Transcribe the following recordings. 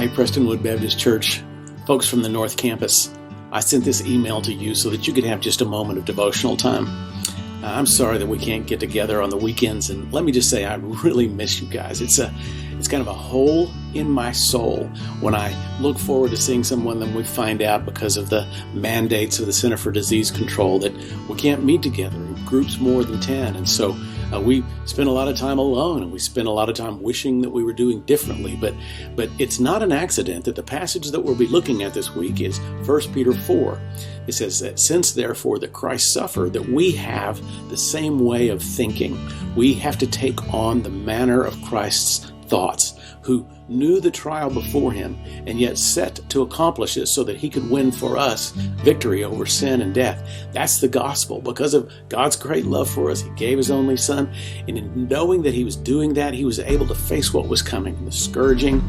Hi, Prestonwood Baptist Church, folks from the North Campus. I sent this email to you so that you could have just a moment of devotional time. I'm sorry that we can't get together on the weekends, and let me just say I really miss you guys. It's kind of a hole in my soul when I look forward to seeing someone, then we find out because of the mandates of the Center for Disease Control that we can't meet together in groups more than 10. And so we spend a lot of time alone, and we spend a lot of time wishing that we were doing differently. But it's not an accident that the passage that we'll be looking at this week is 1 Peter 4. It says that since therefore that Christ suffered, that we have the same way of thinking. We have to take on the manner of Christ's thoughts, who knew the trial before him and yet set to accomplish it so that he could win for us victory over sin and death. That's the gospel. Because of God's great love for us, he gave his only son. And in knowing that he was doing that, he was able to face what was coming, the scourging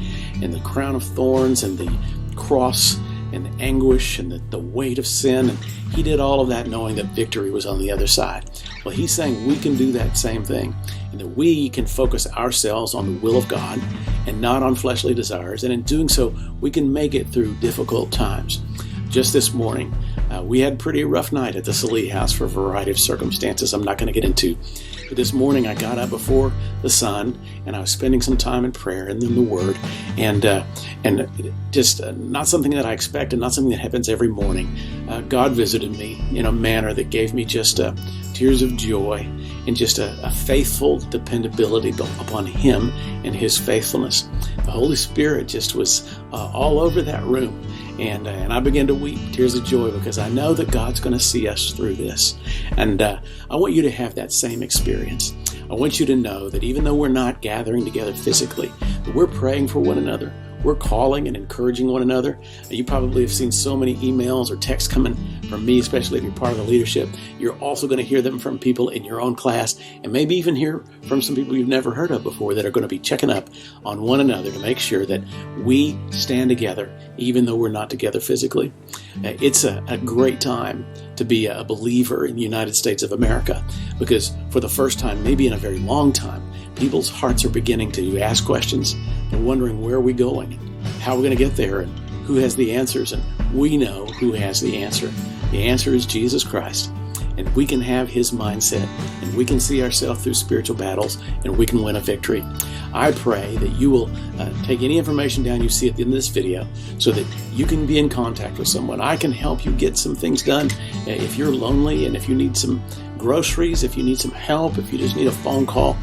and the crown of thorns and the cross and the anguish and the weight of sin. And he did all of that knowing that victory was on the other side. Well, he's saying we can do that same thing, and that we can focus ourselves on the will of God and not on fleshly desires. And in doing so, we can make it through difficult times. Just this morning, we had a pretty rough night at the Salee house for a variety of circumstances I'm not going to get into. But this morning, I got up before the sun, and I was spending some time in prayer and in the Word, and just not something that I expect and not something that happens every morning. God visited me in a manner that gave me just tears of joy and just a faithful dependability upon Him and His faithfulness. The Holy Spirit just was all over that room. And I began to weep, tears of joy, because I know that God's going to see us through this. And I want you to have that same experience. I want you to know that even though we're not gathering together physically, that we're praying for one another. We're calling and encouraging one another. You probably have seen so many emails or texts coming from me, especially if you're part of the leadership. You're also going to hear them from people in your own class, and maybe even hear from some people you've never heard of before that are going to be checking up on one another to make sure that we stand together, even though we're not together physically. It's a great time to be a believer in the United States of America, because for the first time, maybe in a very long time, people's hearts are beginning to ask questions and wondering where are we going and how we're going to get there and who has the answers. And we know who has the answer. The answer is Jesus Christ. And we can have His mindset, and we can see ourselves through spiritual battles, and we can win a victory. I pray that you will take any information down you see at the end of this video so that you can be in contact with someone. I can help you get some things done. If you're lonely and if you need some groceries, if you need some help, if you just need a phone call,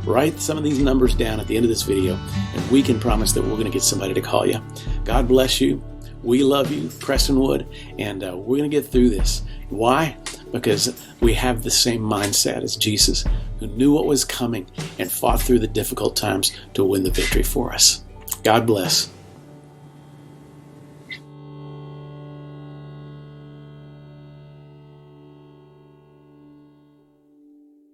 write some of these numbers down at the end of this video, and we can promise that we're going to get somebody to call you. God bless you. We love you, Prestonwood, and we're going to get through this. Why? Because we have the same mindset as Jesus, who knew what was coming and fought through the difficult times to win the victory for us. God bless.